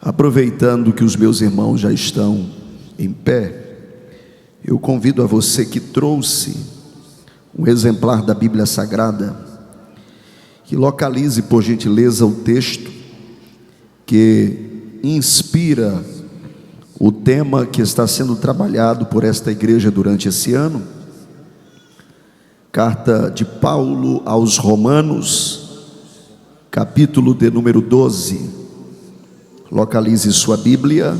Aproveitando que os meus irmãos já estão em pé, eu convido a você que trouxe um exemplar da Bíblia Sagrada, que localize por gentileza o texto que inspira o tema que está sendo trabalhado por esta igreja durante esse ano. Carta de Paulo aos Romanos, capítulo de número 12. Localize sua Bíblia.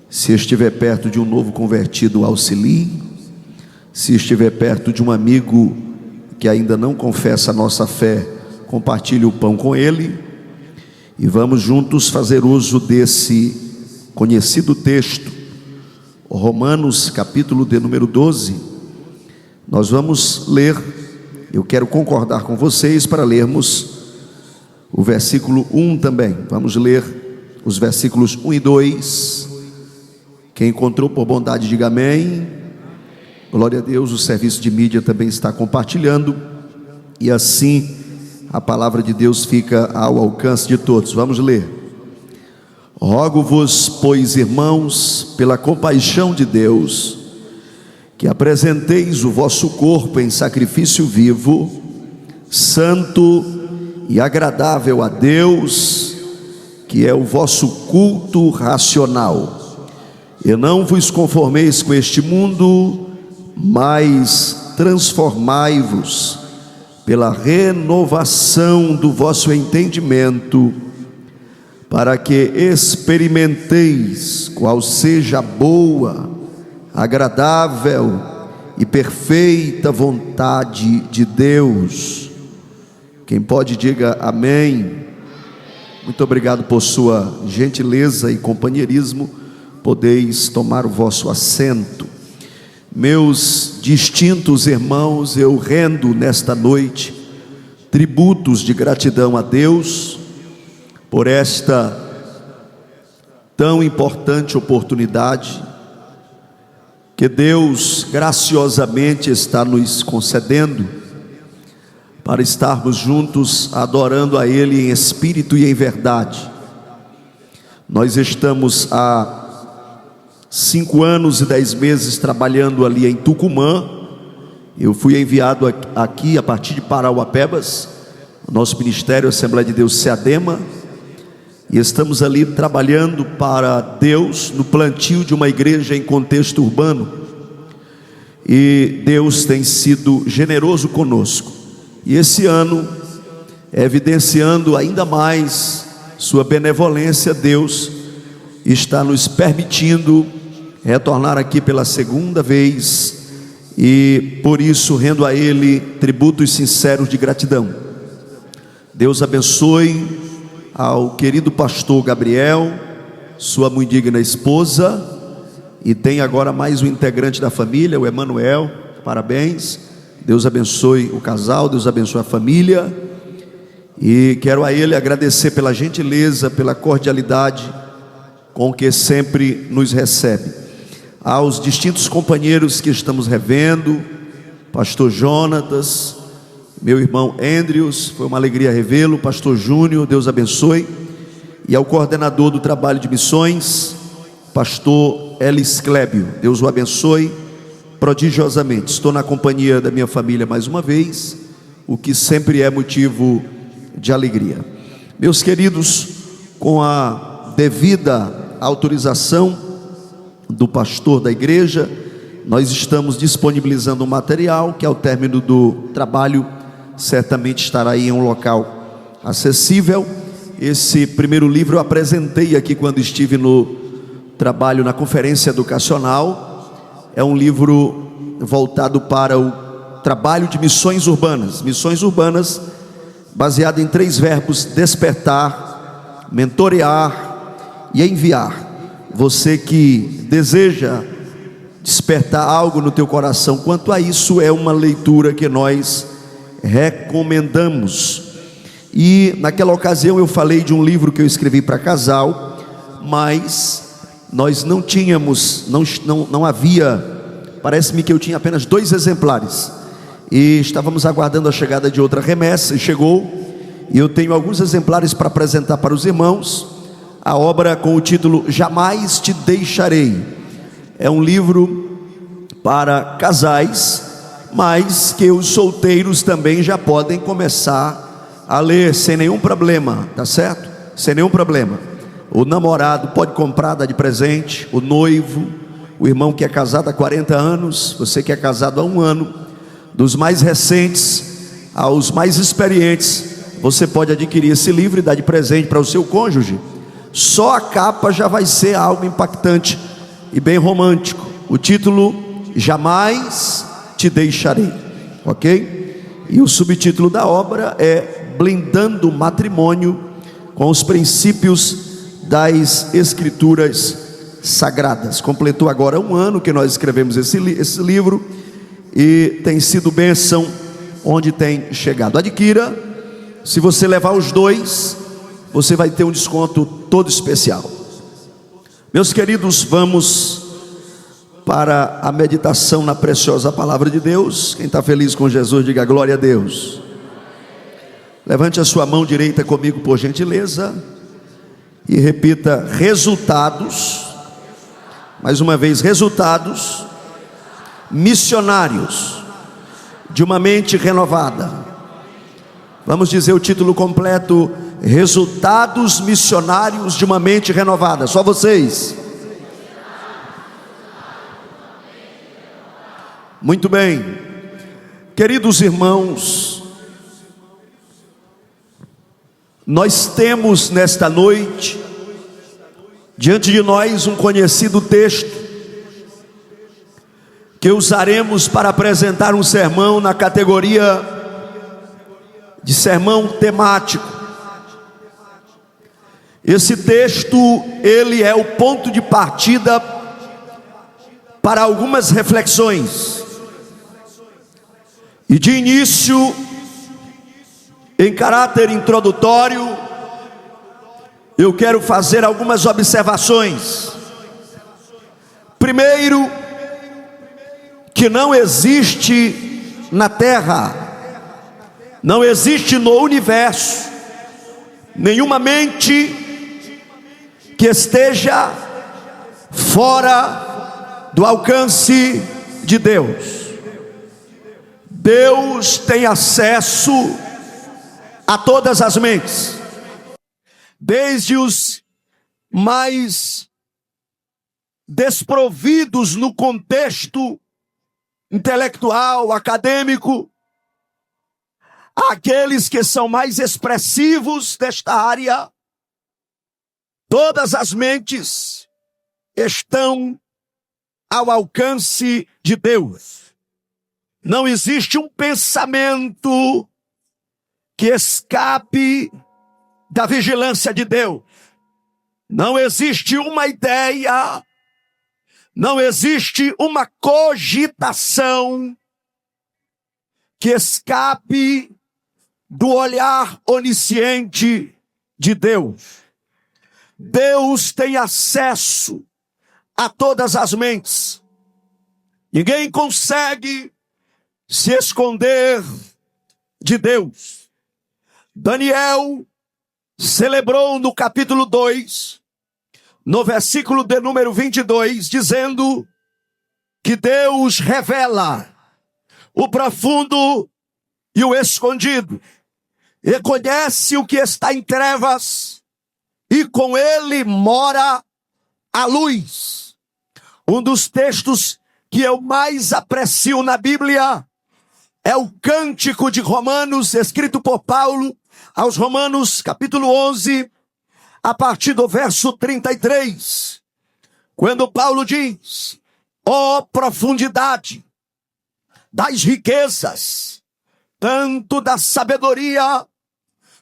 Se estiver perto de um novo convertido, auxilie. Se estiver perto de um amigo que ainda não confessa a nossa fé, compartilhe o pão com ele. E vamos juntos fazer uso desse conhecido texto, Romanos, capítulo de número 12. Nós vamos ler, eu quero concordar com vocês para lermos o versículo 1 também. Vamos ler os versículos 1 e 2. Quem encontrou, por bondade, diga amém. Glória a Deus. O serviço de mídia também está compartilhando, e assim a palavra de Deus fica ao alcance de todos. Vamos ler. Rogo-vos, pois, irmãos, pela compaixão de Deus, que apresenteis o vosso corpo em sacrifício vivo, santo e agradável a Deus, que é o vosso culto racional. E não vos conformeis com este mundo, mas transformai-vos pela renovação do vosso entendimento, para que experimenteis qual seja a boa, agradável e perfeita vontade de Deus. Quem pode, diga amém. Muito obrigado por sua gentileza e companheirismo. Podeis tomar o vosso assento. Meus distintos irmãos, eu rendo nesta noite tributos de gratidão a Deus por esta tão importante oportunidade que Deus graciosamente está nos concedendo para estarmos juntos adorando a Ele em espírito e em verdade. Nós estamos há 5 anos e 10 meses trabalhando ali em Tucumã. Eu fui enviado aqui a partir de Parauapebas, o nosso ministério Assembleia de Deus SEADEMA, e estamos ali trabalhando para Deus no plantio de uma igreja em contexto urbano, e Deus tem sido generoso conosco, e esse ano, evidenciando ainda mais sua benevolência, Deus está nos permitindo retornar aqui pela segunda vez, e por isso rendo a Ele tributos sinceros de gratidão. Deus abençoe ao querido pastor Gabriel, sua muito digna esposa, e tem agora mais um integrante da família, o Emanuel. Parabéns. Deus abençoe o casal, Deus abençoe a família, e quero a ele agradecer pela gentileza, pela cordialidade com que sempre nos recebe. Aos distintos companheiros que estamos revendo, pastor Jonatas, meu irmão Andrews, foi uma alegria revê-lo, pastor Júnior, Deus abençoe, e ao coordenador do trabalho de missões, pastor Elis Clébio, Deus o abençoe prodigiosamente. Estou na companhia da minha família mais uma vez, o que sempre é motivo de alegria. Meus queridos, com a devida autorização do pastor da igreja, nós estamos disponibilizando um material que, ao término do trabalho, certamente estará aí em um local acessível. Esse primeiro livro eu apresentei aqui quando estive no trabalho na conferência educacional. É um livro voltado para o trabalho de missões urbanas, baseado em 3 verbos: despertar, mentorear e enviar. Você que deseja despertar algo no teu coração quanto a isso, é uma leitura que nós recomendamos. E naquela ocasião eu falei de um livro que eu escrevi para casal, mas nós não tínhamos, não havia, parece-me que eu tinha apenas 2 exemplares, e estávamos aguardando a chegada de outra remessa, e chegou, e eu tenho alguns exemplares para apresentar para os irmãos. a obra com o título Jamais Te Deixarei. É um livro para casais, mas que os solteiros também já podem começar a ler sem nenhum problema, tá certo? Sem nenhum problema. O namorado pode comprar, dar de presente, o noivo, o irmão que é casado há 40 anos, você que é casado há 1 ano, dos mais recentes aos mais experientes, você pode adquirir esse livro e dar de presente para o seu cônjuge. Só a capa já vai ser algo impactante e bem romântico. O título: Jamais Te Deixarei, ok? E o subtítulo da obra é Blindando o Matrimônio com os Princípios das Escrituras Sagradas. Completou agora 1 ano que nós escrevemos esse livro e tem sido bênção onde tem chegado. Adquira, se você levar os 2, você vai ter um desconto todo especial. Meus queridos, vamos para a meditação na preciosa palavra de Deus. Quem está feliz com Jesus, diga glória a Deus. Levante a sua mão direita comigo, por gentileza, e repita: resultados. Mais uma vez, resultados missionários de uma mente renovada. Vamos dizer o título completo: Resultados missionários de uma mente renovada. Só vocês. Muito bem, queridos irmãos, nós temos nesta noite diante de nós um conhecido texto que usaremos para apresentar um sermão na categoria de sermão temático. Esse texto, ele é o ponto de partida para algumas reflexões. E de início, em caráter introdutório, eu quero fazer algumas observações. Primeiro, que não existe na terra, não existe no universo, nenhuma mente que esteja fora do alcance de Deus. Deus tem acesso a todas as mentes, desde os mais desprovidos no contexto intelectual, acadêmico, àqueles que são mais expressivos desta área. Todas as mentes estão ao alcance de Deus. Não existe um pensamento que escape da vigilância de Deus. Não existe uma ideia, não existe uma cogitação que escape do olhar onisciente de Deus. Deus tem acesso a todas as mentes. Ninguém consegue se esconder de Deus. Daniel celebrou no capítulo 2, no versículo de número 22, dizendo que Deus revela o profundo e o escondido, e conhece o que está em trevas, e com ele mora a luz. Um dos textos que eu mais aprecio na Bíblia é o Cântico de Romanos, escrito por Paulo aos Romanos, capítulo 11, a partir do verso 33, quando Paulo diz: ó profundidade das riquezas, tanto da sabedoria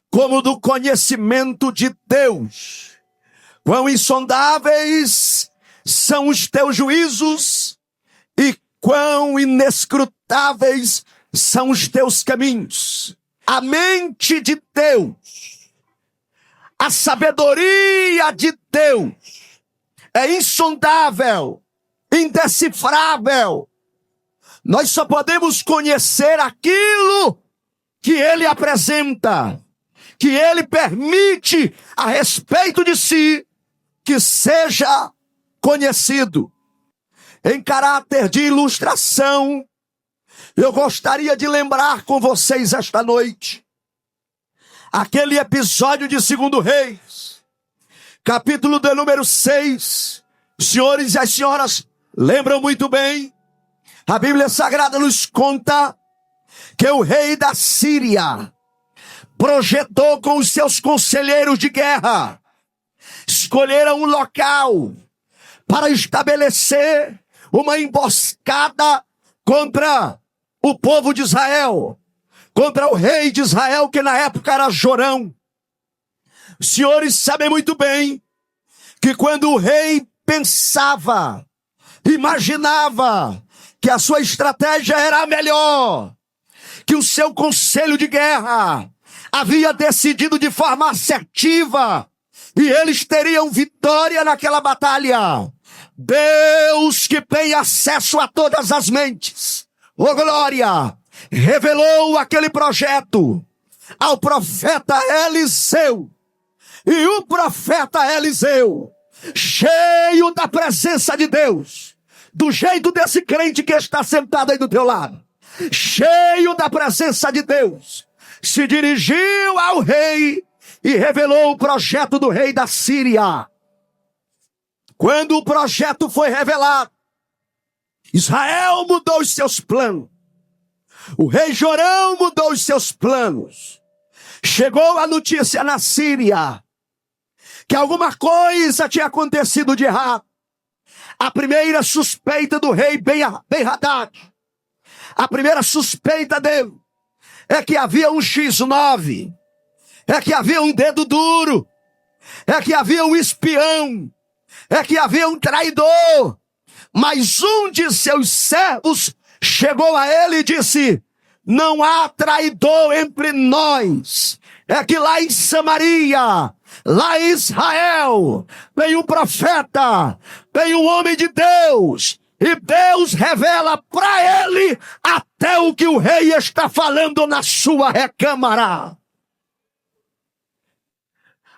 como do conhecimento de Deus, quão insondáveis são os teus juízos e quão inescrutáveis são os teus caminhos. A mente de Deus, a sabedoria de Deus é insondável, indecifrável. Nós só podemos conhecer aquilo que Ele apresenta, que Ele permite a respeito de si que seja conhecido. Em caráter de ilustração, eu gostaria de lembrar com vocês esta noite aquele episódio de 2 Reis, capítulo de número 6. Os senhores e as senhoras lembram muito bem. A Bíblia Sagrada nos conta que o rei da Síria projetou com os seus conselheiros de guerra, escolheram um local para estabelecer uma emboscada contra o povo de Israel, contra o rei de Israel, que na época era Jorão. Os senhores sabem muito bem que quando o rei pensava, imaginava que a sua estratégia era a melhor, que o seu conselho de guerra havia decidido de forma assertiva e eles teriam vitória naquela batalha, Deus, que tem acesso a todas as mentes, ô glória, revelou aquele projeto ao profeta Eliseu. E o profeta Eliseu, cheio da presença de Deus, do jeito desse crente que está sentado aí do teu lado, cheio da presença de Deus, se dirigiu ao rei e revelou o projeto do rei da Síria. Quando o projeto foi revelado, Israel mudou os seus planos. O rei Jorão mudou os seus planos. Chegou a notícia na Síria que alguma coisa tinha acontecido de errado. A primeira suspeita do rei Ben-Hadad, a primeira suspeita dele é que havia um X9, é que havia um dedo duro, é que havia um espião, é que havia um traidor. Mas um de seus servos chegou a ele e disse: não há traidor entre nós. É que lá em Samaria, lá em Israel, tem um profeta, tem um homem de Deus, e Deus revela para ele até o que o rei está falando na sua recâmara.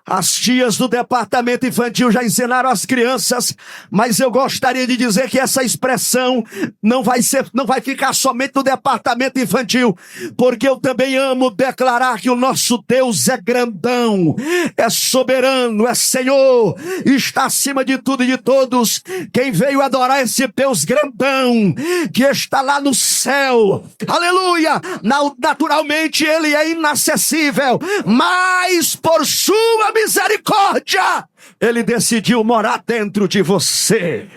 As tias do departamento infantil já ensinaram as crianças, mas eu gostaria de dizer que essa expressão não vai ficar somente no departamento infantil, porque eu também amo declarar que o nosso Deus é grandão, é soberano, é Senhor, está acima de tudo e de todos. Quem veio adorar esse Deus grandão, que está lá no céu, aleluia, naturalmente ele é inacessível, mas por sua misericórdia, ele decidiu morar dentro de você.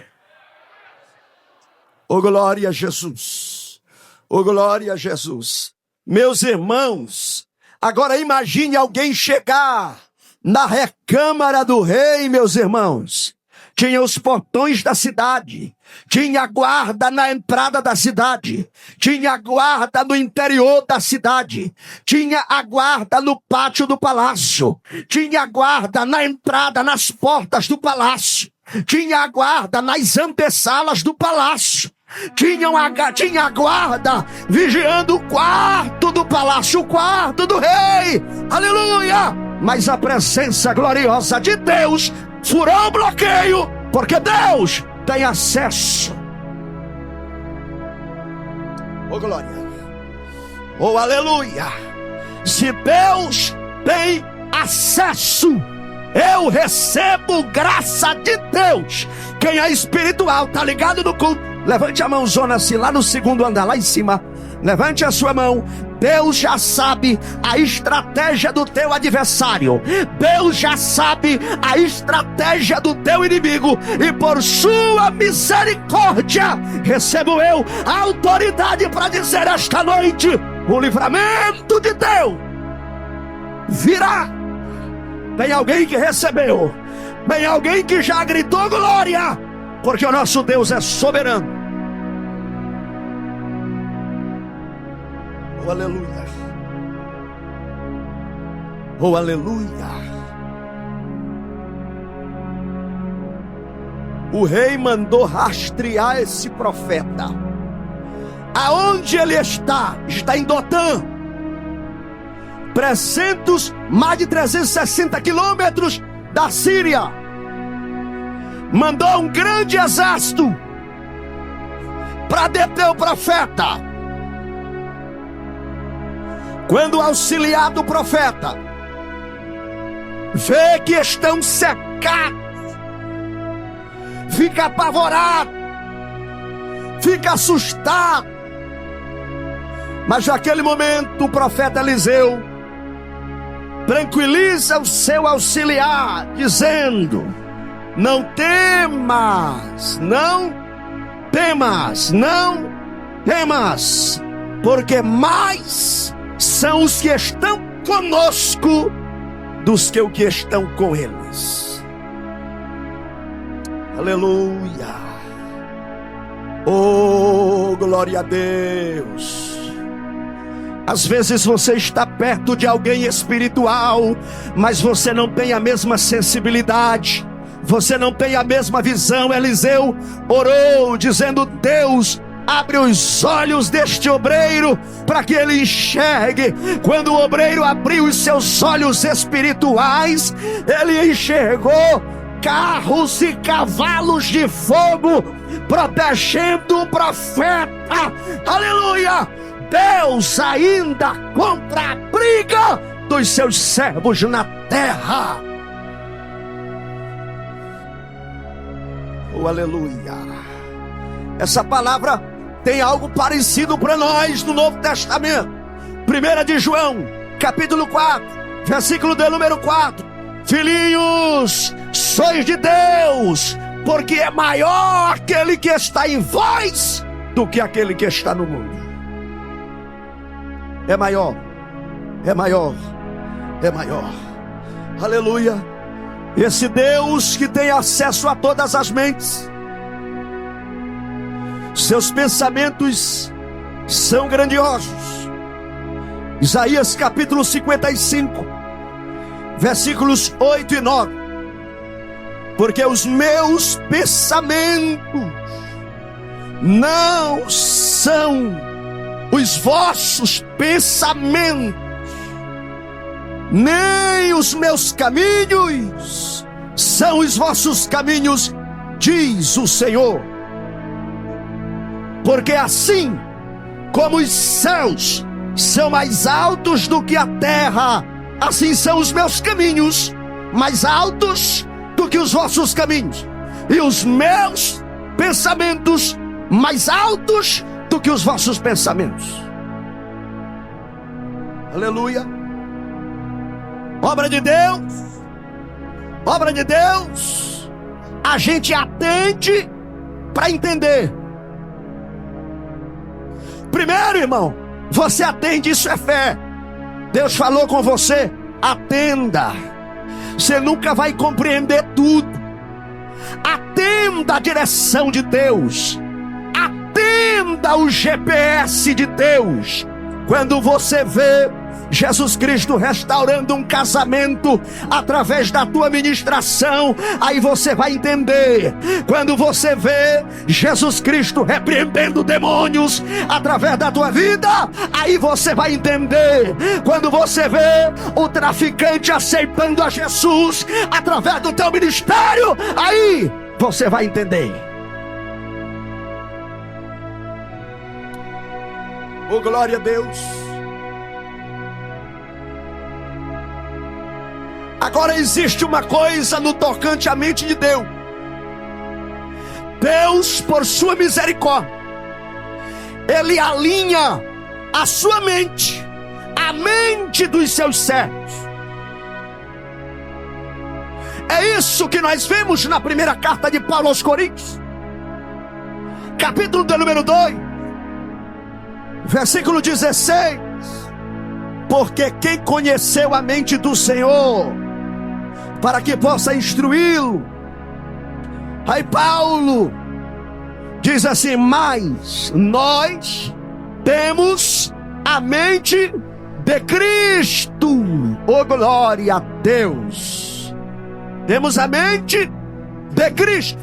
Oh, glória a Jesus. Oh, glória a Jesus. Meus irmãos, agora imagine alguém chegar na recâmara do rei, meus irmãos. Tinha os portões da cidade, tinha guarda na entrada da cidade, tinha guarda no interior da cidade, tinha a guarda no pátio do palácio, tinha guarda na entrada, nas portas do palácio, tinha a guarda nas antessalas do palácio, tinha a guarda vigiando o quarto do palácio, o quarto do rei, aleluia! Mas a presença gloriosa de Deus furou o bloqueio, porque Deus tem acesso. Oh, glória. Oh, aleluia. Se Deus tem acesso, eu recebo graça de Deus. Quem é espiritual, tá ligado no culto? Levante a mãozona assim, lá no segundo andar, lá em cima. Levante a sua mão. Deus já sabe a estratégia do teu adversário. Deus já sabe a estratégia do teu inimigo. E por sua misericórdia, recebo eu a autoridade para dizer esta noite: o livramento de Deus virá. Tem alguém que recebeu, tem alguém que já gritou glória, porque o nosso Deus é soberano. Oh, aleluia. Oh, aleluia. O rei mandou rastrear esse profeta. Aonde ele está? Está em Dotã. Mais de 360 quilômetros da Síria. mandou um grande exército para deter o profeta. Quando o auxiliar do profeta vê que estão secados, fica apavorado, fica assustado. Mas naquele momento o profeta Eliseu tranquiliza o seu auxiliar, dizendo: não temas, não temas, não temas, porque mais são os que estão conosco dos que os que estão com eles. Aleluia. Oh, glória a Deus. Às vezes você está perto de alguém espiritual, mas você não tem a mesma sensibilidade, você não tem a mesma visão. Eliseu orou dizendo: Deus, abre os olhos deste obreiro para que ele enxergue. Quando o obreiro abriu os seus olhos espirituais, ele enxergou carros e cavalos de fogo protegendo o profeta. Aleluia! Deus ainda compra a briga dos seus servos na terra. Oh, aleluia! Essa palavra tem algo parecido para nós no Novo Testamento. 1 de João, capítulo 4, versículo de número 4. Filhinhos, sois de Deus, porque é maior aquele que está em vós do que aquele que está no mundo. É maior, é maior, é maior. Aleluia. Esse Deus que tem acesso a todas as mentes, seus pensamentos são grandiosos. Isaías capítulo 55, versículos 8 e 9. Porque os meus pensamentos não são os vossos pensamentos, nem os meus caminhos são os vossos caminhos, diz o Senhor. Porque assim como os céus são mais altos do que a terra, assim são os meus caminhos mais altos do que os vossos caminhos, e os meus pensamentos mais altos do que os vossos pensamentos. Aleluia. Obra de Deus, obra de Deus. A gente atende para entender. Primeiro, irmão, você atende, isso é fé. Deus falou com você, atenda. Você nunca vai compreender tudo. Atenda a direção de Deus. Atenda o GPS de Deus. Quando você vê Jesus Cristo restaurando um casamento através da tua ministração, aí você vai entender. Quando você vê Jesus Cristo repreendendo demônios através da tua vida, aí você vai entender. Quando você vê o traficante aceitando a Jesus através do teu ministério, aí você vai entender. Oh, glória a Deus. Agora existe uma coisa no tocante à mente de Deus. Deus, por sua misericórdia, Ele alinha a sua mente, a mente dos seus servos. É isso que nós vemos na primeira carta de Paulo aos Coríntios, capítulo de número 2, versículo 16. Porque quem conheceu a mente do Senhor, para que possa instruí-lo? Aí Paulo diz assim: mas nós temos a mente de Cristo. Oh, glória a Deus. Temos a mente de Cristo.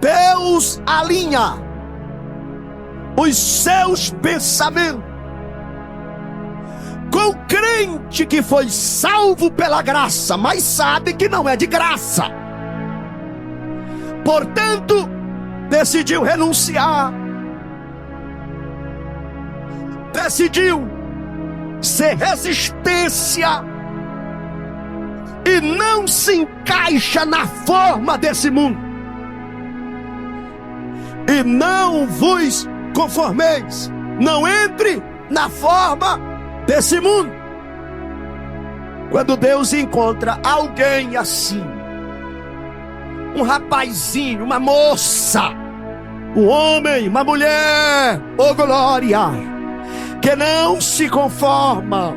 Deus alinha os seus pensamentos com o crente que foi salvo pela graça, mas sabe que não é de graça. Portanto, decidiu renunciar, decidiu ser resistência e não se encaixa na forma desse mundo. E não vos conformeis, não entre na forma desse mundo. Quando Deus encontra alguém assim, um rapazinho, uma moça, um homem, uma mulher, oh glória, que não se conforma,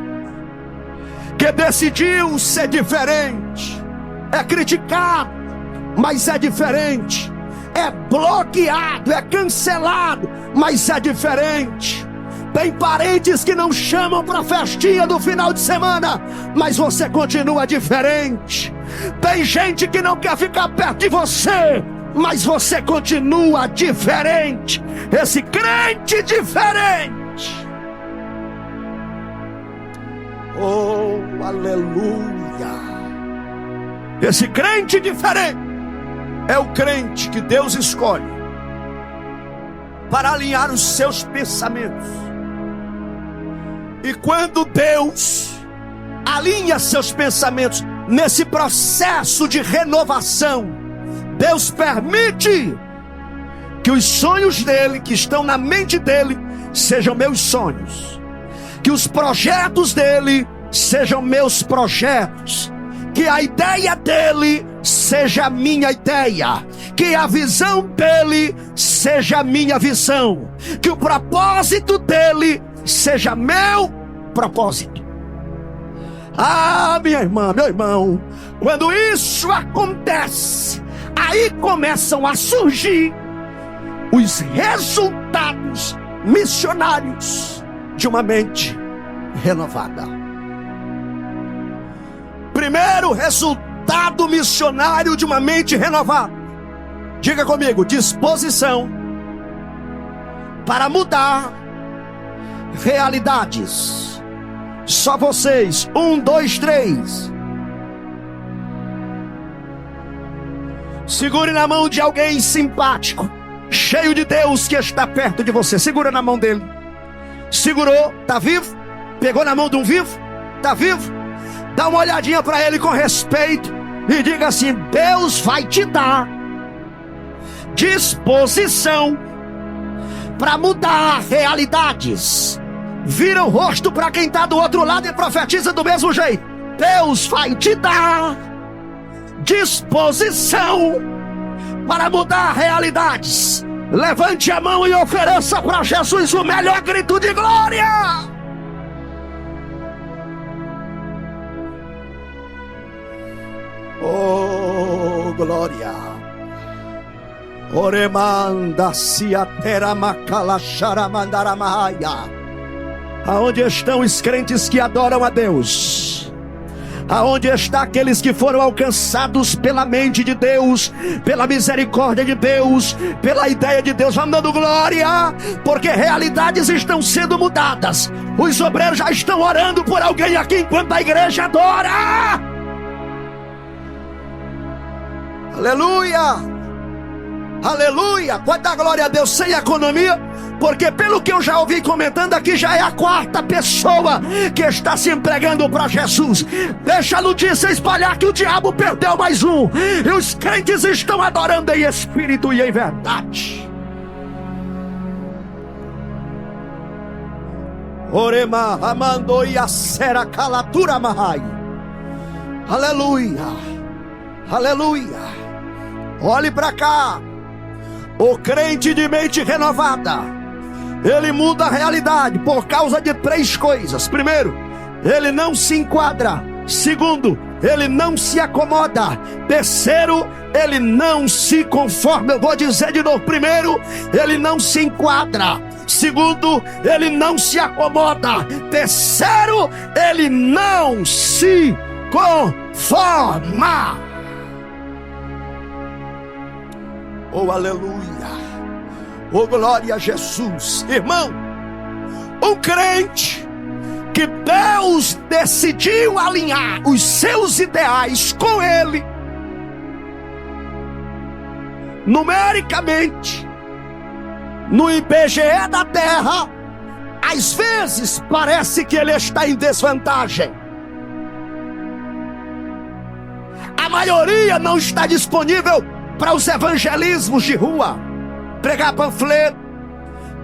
que decidiu ser diferente, é criticado, mas é diferente, é bloqueado, é cancelado, mas é diferente. Tem parentes que não chamam para a festinha do final de semana, mas você continua diferente. Tem gente que não quer ficar perto de você, mas você continua diferente. Esse crente diferente, oh aleluia, esse crente diferente é o crente que Deus escolhe para alinhar os seus pensamentos. E quando Deus alinha seus pensamentos nesse processo de renovação, Deus permite que os sonhos dele, que estão na mente dele, sejam meus sonhos, que os projetos dele sejam meus projetos, que a ideia dele seja a minha ideia, que a visão dele seja a minha visão, que o propósito dele seja meu propósito. Ah, minha irmã, meu irmão, quando isso acontece, aí começam a surgir os resultados missionários de uma mente renovada. Primeiro resultado missionário de uma mente renovada, diga comigo: disposição para mudar realidades. Só vocês, 1, 2, 3. Segure na mão de alguém simpático, cheio de Deus, que está perto de você. Segura na mão dele. Segurou, tá vivo? Pegou na mão de um vivo? Tá vivo? Dá uma olhadinha para ele com respeito e diga assim: Deus vai te dar disposição para mudar realidades. Vira o rosto para quem está do outro lado e profetiza do mesmo jeito: Deus vai te dar disposição para mudar realidades. Levante a mão e ofereça para Jesus o melhor grito de glória. Oh glória. Oremanda siatera makala sharamandara mahaya. Aonde estão os crentes que adoram a Deus? Aonde estão aqueles que foram alcançados pela mente de Deus, pela misericórdia de Deus, pela ideia de Deus? Vamos dando glória, porque realidades estão sendo mudadas. Os obreiros já estão orando por alguém aqui enquanto a igreja adora. Aleluia, aleluia. Pode dar glória a Deus sem economia, porque pelo que eu já ouvi comentando aqui, já é a 4ª pessoa que está se entregando para Jesus. Deixa a notícia espalhar que o diabo perdeu mais um, e os crentes estão adorando em espírito e em verdade. Orema amando e a sera calatura mahai. Aleluia, aleluia. Olhe para cá. O crente de mente renovada, ele muda a realidade por causa de 3 coisas. Primeiro, ele não se enquadra. Segundo, ele não se acomoda. Terceiro, ele não se conforma. Eu vou dizer de novo: primeiro, ele não se enquadra. Segundo, ele não se acomoda. Terceiro, ele não se conforma. Oh aleluia, oh glória a Jesus. Irmão, um crente que Deus decidiu alinhar os seus ideais com ele, numericamente, no IBGE da Terra, às vezes parece que ele está em desvantagem. A maioria não está disponível para os evangelismos de rua, pregar panfleto,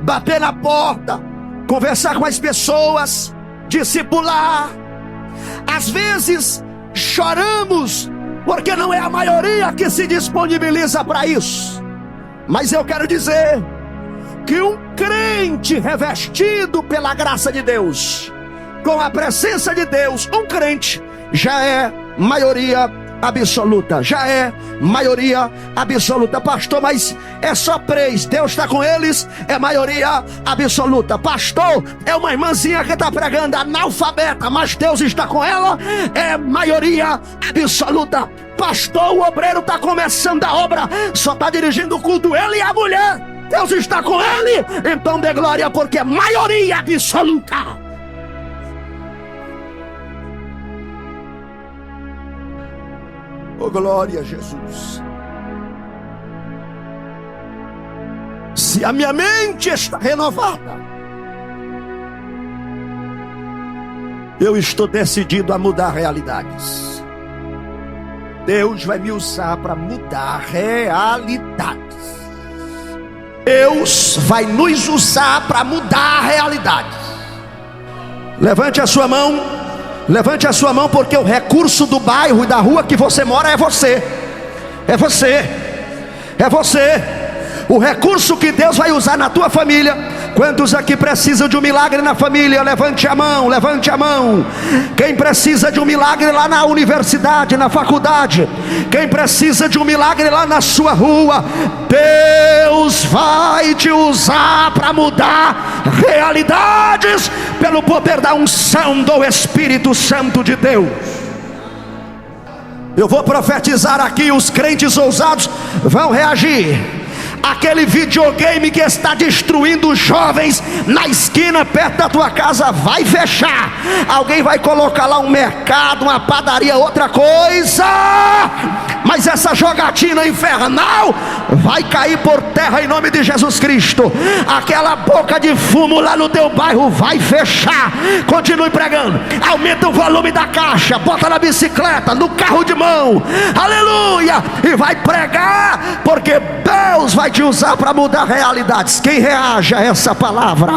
bater na porta, conversar com as pessoas, discipular. Às vezes choramos porque não é a maioria que se disponibiliza para isso. Mas eu quero dizer que um crente revestido pela graça de Deus, com a presença de Deus, um crente já é maioria absoluta, já é maioria absoluta. Pastor, mas é só 3, Deus está com eles, é maioria absoluta. Pastor, é uma irmãzinha que está pregando, analfabeta, mas Deus está com ela, é maioria absoluta. Pastor, o obreiro está começando a obra, só está dirigindo o culto ele e a mulher, Deus está com ele, então dê glória, porque é maioria absoluta. Oh, glória a Jesus. Se a minha mente está renovada, eu estou decidido a mudar realidades. Deus vai me usar para mudar realidades. Deus vai nos usar para mudar realidades. Levante a sua mão. Levante a sua mão, porque o recurso do bairro e da rua que você mora é você. É você. É você. O recurso que Deus vai usar na tua família. Quantos aqui precisam de um milagre na família? Levante a mão, levante a mão. Quem precisa de um milagre lá na universidade, na faculdade? Quem precisa de um milagre lá na sua rua? Deus vai te usar para mudar realidades pelo poder da unção do Espírito Santo de Deus. Eu vou profetizar aqui, os crentes ousados vão reagir. Aquele videogame que está destruindo os jovens na esquina perto da tua casa vai fechar. Alguém vai colocar lá um mercado, uma padaria, outra coisa. Mas essa jogatina infernal vai cair por terra em nome de Jesus Cristo. Aquela boca de fumo lá no teu bairro vai fechar. Continue pregando. Aumenta o volume da caixa, bota na bicicleta, no carro de mão. Aleluia! E vai pregar, porque Deus vai te usar para mudar realidades. Quem reage a essa palavra?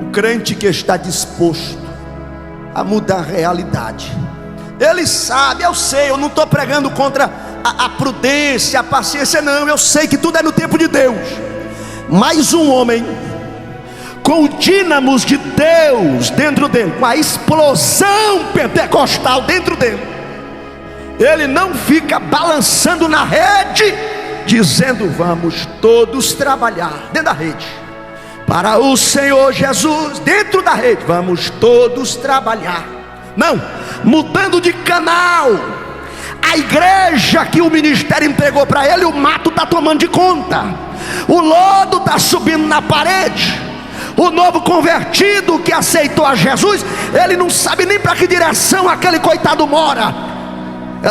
O crente que está disposto a mudar a realidade, ele sabe, eu sei, eu não estou pregando contra a prudência, a paciência, não, eu sei que tudo é no tempo de Deus. Mas um homem com o dínamos de Deus dentro dele, com a explosão pentecostal dentro dele, ele não fica balançando na rede, dizendo vamos todos trabalhar dentro da rede para o Senhor Jesus. Dentro da rede, vamos todos trabalhar. Não, mudando de canal. A igreja que o ministério entregou para ele, o mato está tomando de conta, o lodo está subindo na parede. O novo convertido que aceitou a Jesus, ele não sabe nem para que direção aquele coitado mora.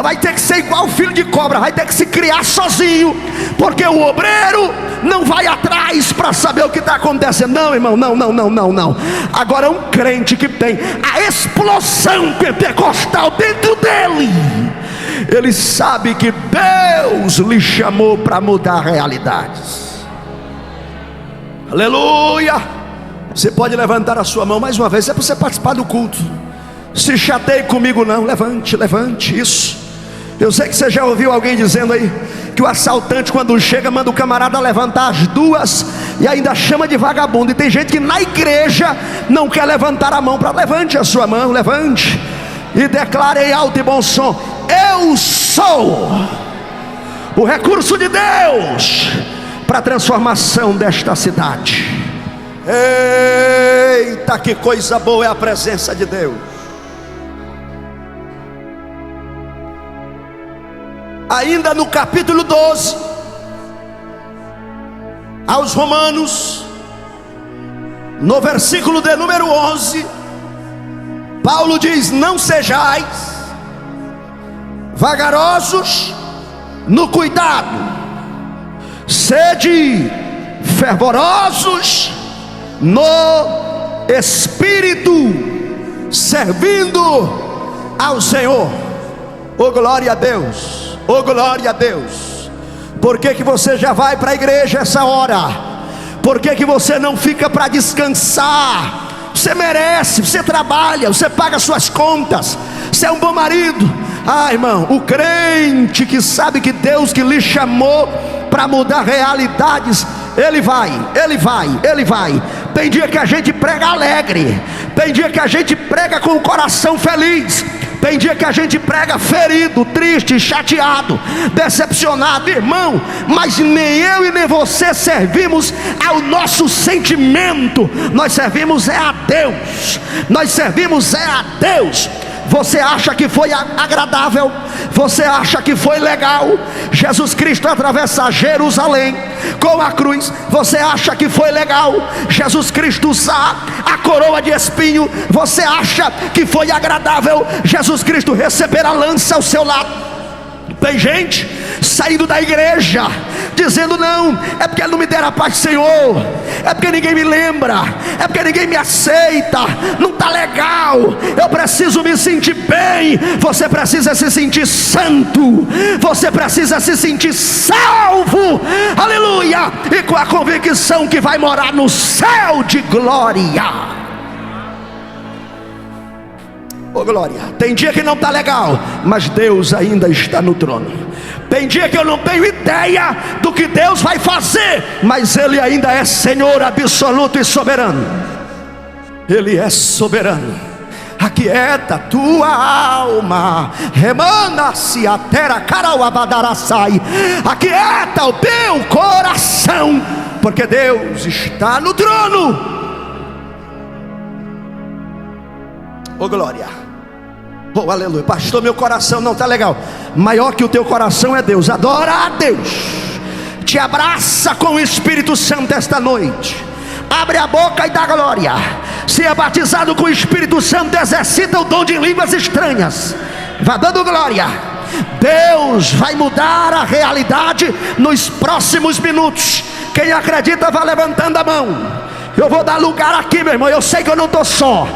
Vai ter que ser igual o filho de cobra, vai ter que se criar sozinho, porque o obreiro não vai atrás para saber o que está acontecendo. Não, irmão, não. Agora um crente que tem a explosão pentecostal dentro dele, ele sabe que Deus lhe chamou para mudar realidades. Aleluia! Você pode levantar a sua mão mais uma vez, é para você participar do culto. Se chateie comigo não, levante, isso. Eu sei que você já ouviu alguém dizendo aí que o assaltante quando chega manda o camarada levantar as duas e ainda chama de vagabundo. E tem gente que na igreja não quer levantar a mão. Levante a sua mão, levante e declare em alto e bom som: eu sou o recurso de Deus para a transformação desta cidade. Eita, que coisa boa é a presença de Deus. Ainda no capítulo 12, aos Romanos, no versículo de número 11, Paulo diz: não sejais vagarosos no cuidado, sede fervorosos no espírito, servindo ao Senhor. Oh glória a Deus, oh glória a Deus. Por que você já vai para a igreja essa hora? Por que você não fica para descansar? Você merece, você trabalha, você paga suas contas, você é um bom marido. Ah, irmão, o crente que sabe que Deus que lhe chamou para mudar realidades, ele vai. Tem dia que a gente prega alegre, tem dia que a gente prega com o coração feliz, tem dia que a gente prega ferido, triste, chateado, decepcionado, irmão. Mas nem eu e nem você servimos ao nosso sentimento, nós servimos é a Deus, nós servimos é a Deus. Você acha que foi agradável? Você acha que foi legal? Jesus Cristo atravessa Jerusalém com a cruz. Você acha que foi legal? Jesus Cristo usar a coroa de espinho. Você acha que foi agradável? Jesus Cristo receber a lança ao seu lado. Tem gente saindo da igreja dizendo: não, é porque não me deram a paz do Senhor, é porque ninguém me lembra, é porque ninguém me aceita, não está legal, eu preciso me sentir bem. Você precisa se sentir santo, você precisa se sentir salvo, aleluia, e com a convicção que vai morar no céu de glória. Oh glória. Tem dia que não está legal, mas Deus ainda está no trono. Tem dia que eu não tenho ideia do que Deus vai fazer, mas Ele ainda é Senhor absoluto e soberano. Ele é soberano. Aquieta tua alma, remanda-se a terra, carauabadaraçai. Aquieta o teu coração, porque Deus está no trono. Oh glória. Oh aleluia. Pastor, meu coração não está legal. Maior que o teu coração é Deus. Adora a Deus. Te abraça com o Espírito Santo esta noite. Abre a boca e dá glória. Se é batizado com o Espírito Santo, exercita o dom de línguas estranhas. Vá dando glória. Deus vai mudar a realidade nos próximos minutos. Quem acredita, vá levantando a mão. Eu vou dar lugar aqui, meu irmão. Eu sei que eu não estou só.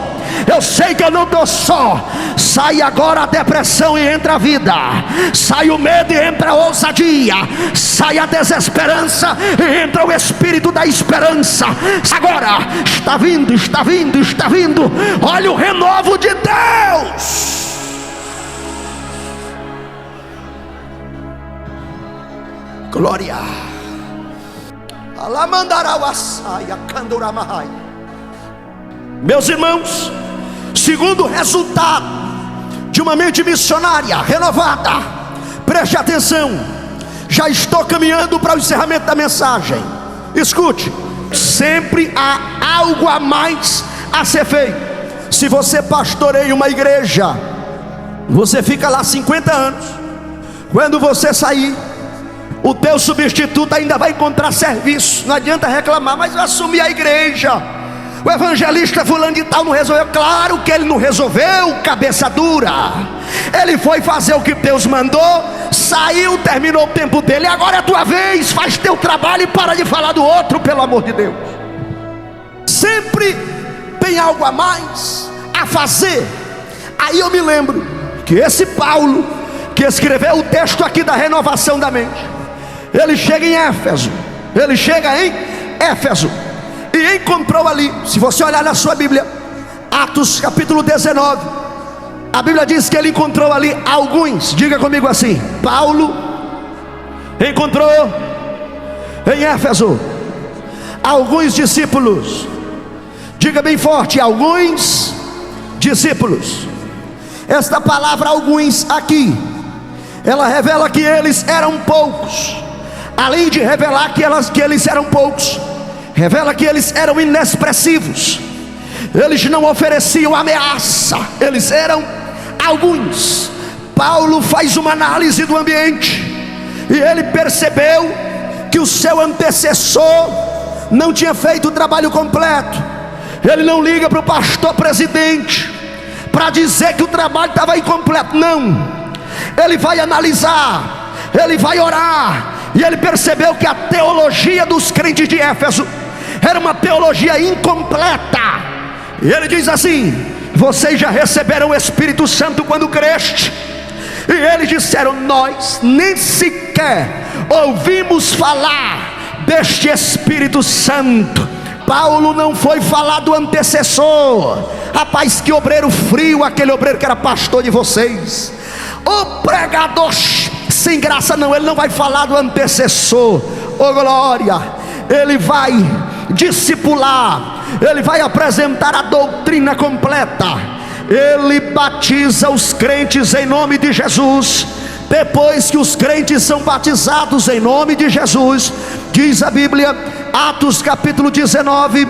Eu sei que eu não estou só. Sai agora a depressão e entra a vida. Sai o medo e entra a ousadia. Sai a desesperança e entra o espírito da esperança. Agora está vindo, está vindo, está vindo. Olha o renovo de Deus. Glória. Meus irmãos, segundo resultado de uma mente missionária renovada, preste atenção, já estou caminhando para o encerramento da mensagem. Escute, sempre há algo a mais a ser feito. Se você pastoreia uma igreja, você fica lá 50 anos, quando você sair, o teu substituto ainda vai encontrar serviço. Não adianta reclamar: mas eu assumi a igreja, o evangelista fulano de tal não resolveu. Claro que ele não resolveu, cabeça dura. Ele foi fazer o que Deus mandou, saiu, terminou o tempo dele. Agora é a tua vez, faz teu trabalho e para de falar do outro, pelo amor de Deus. Sempre tem algo a mais a fazer. Aí eu me lembro que esse Paulo, que escreveu o texto aqui da renovação da mente, ele chega em Éfeso. Ele chega em Éfeso e encontrou ali, se você olhar na sua Bíblia, Atos capítulo 19, a Bíblia diz que ele encontrou ali alguns, diga comigo assim: Paulo encontrou em Éfeso alguns discípulos. Diga bem forte: alguns discípulos. Esta palavra alguns aqui, ela revela que eles eram poucos. Além de revelar que eles eram poucos, revela que eles eram inexpressivos. Eles não ofereciam ameaça, eles eram alguns. Paulo faz uma análise do ambiente e ele percebeu que o seu antecessor não tinha feito o trabalho completo. Ele não liga para o pastor presidente para dizer que o trabalho estava incompleto, não. ele vai analisar, ele vai orar, e ele percebeu que a teologia dos crentes de Éfeso era uma teologia incompleta. E ele diz assim: vocês já receberam o Espírito Santo quando creste? E eles disseram: nós nem sequer ouvimos falar deste Espírito Santo. Paulo não foi falar do antecessor. Rapaz, que obreiro frio, aquele obreiro que era pastor de vocês. O pregador sem graça não, ele não vai falar do antecessor. Oh glória, ele vai discipular, ele vai apresentar a doutrina completa. Ele batiza os crentes em nome de Jesus. Depois que os crentes são batizados em nome de Jesus, diz a Bíblia, Atos capítulo 19,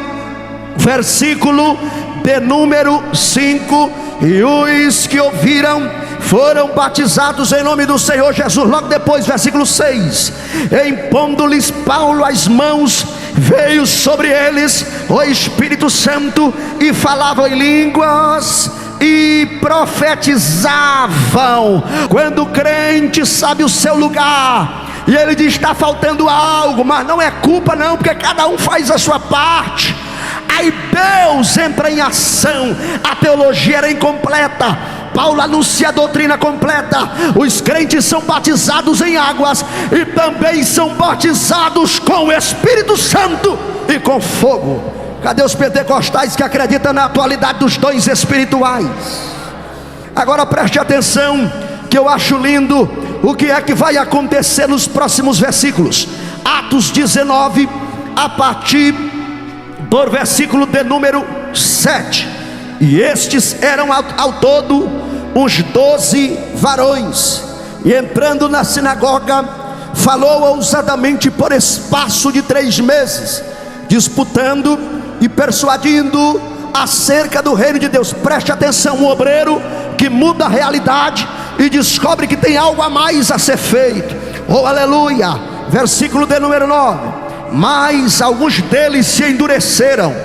versículo de número 5: e os que ouviram foram batizados em nome do Senhor Jesus. Logo depois, versículo 6: impondo-lhes Paulo as mãos, veio sobre eles o Espírito Santo, e falavam em línguas e profetizavam. Quando o crente sabe o seu lugar, e ele diz: está faltando algo, mas não é culpa não, porque cada um faz a sua parte. Aí Deus entra em ação. A teologia era incompleta, Paulo anuncia a doutrina completa. Os crentes são batizados em águas e também são batizados com o Espírito Santo e com fogo. Cadê os pentecostais que acreditam na atualidade dos dons espirituais? Agora preste atenção, que eu acho lindo o que é que vai acontecer nos próximos versículos. Atos 19, a partir do versículo de número 7: e estes eram ao todo uns 12 varões, e entrando na sinagoga, falou ousadamente por espaço de 3 meses, disputando e persuadindo acerca do reino de Deus. Preste atenção, um obreiro que muda a realidade e descobre que tem algo a mais a ser feito. Oh aleluia. Versículo de número 9: mas alguns deles se endureceram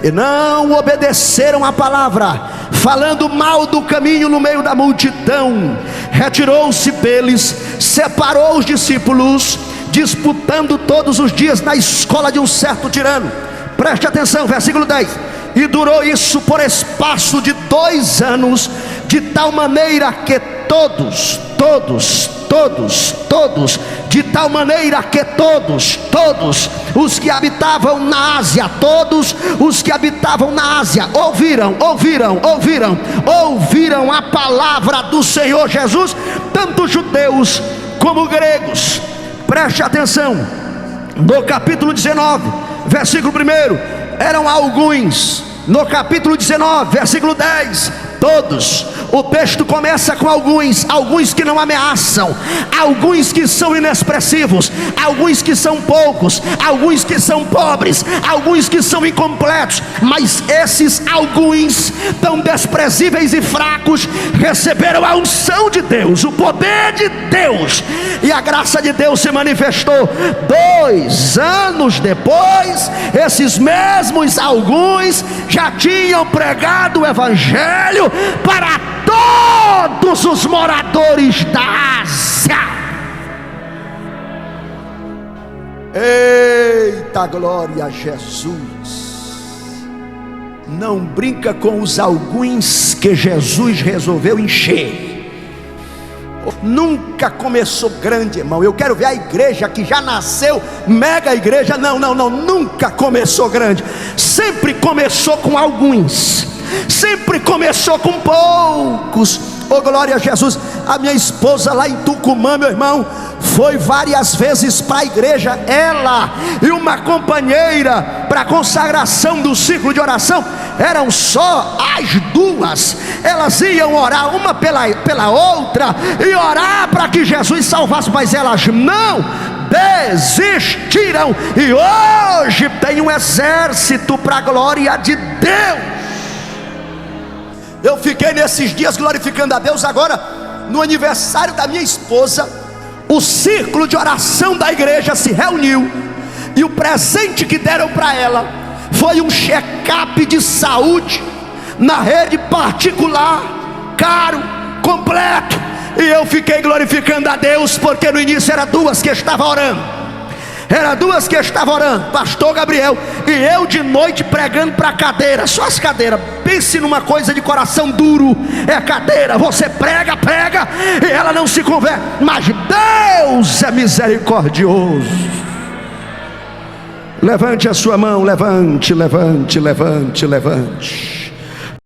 e não obedeceram à palavra, falando mal do caminho no meio da multidão. Retirou-se deles, separou os discípulos, disputando todos os dias na escola de um certo tirano. Preste atenção, versículo 10: e durou isso por espaço de 2 anos, de tal maneira que todos, de tal maneira que todos os que habitavam na Ásia, todos os que habitavam na Ásia ouviram a palavra do Senhor Jesus, tanto judeus como gregos. Preste atenção, no capítulo 19, versículo 1, eram alguns. No capítulo 19, versículo 10, todos. O texto começa com alguns que não ameaçam, alguns que são inexpressivos, alguns que são poucos, alguns que são pobres, alguns que são incompletos. Mas esses alguns, tão desprezíveis e fracos, receberam a unção de Deus, o poder de Deus, e a graça de Deus se manifestou. 2 anos depois, esses mesmos alguns já tinham pregado o evangelho para todos os moradores da Ásia. Eita glória a Jesus! Não brinca com os alguns que Jesus resolveu encher. Nunca começou grande, irmão. Eu quero ver a igreja que já nasceu mega igreja. Não, nunca começou grande. Sempre começou com alguns, sempre começou com poucos. Oh glória a Jesus. A minha esposa lá em Tucumã, meu irmão, foi várias vezes para a igreja, ela e uma companheira, para a consagração do ciclo de oração. Eram só as duas. Elas iam orar uma pela outra e orar para que Jesus salvasse, mas elas não desistiram, e hoje tem um exército para a glória de Deus. Eu fiquei nesses dias glorificando a Deus. Agora, no aniversário da minha esposa, o círculo de oração da igreja se reuniu, e o presente que deram para ela foi um check-up de saúde na rede particular, caro, completo. E eu fiquei glorificando a Deus, porque no início era duas que estavam orando. Pastor Gabriel e eu de noite pregando para cadeira, só as cadeiras. Pense numa coisa de coração duro, é cadeira, você prega e ela não se converte, mas Deus é misericordioso. Levante a sua mão, levante.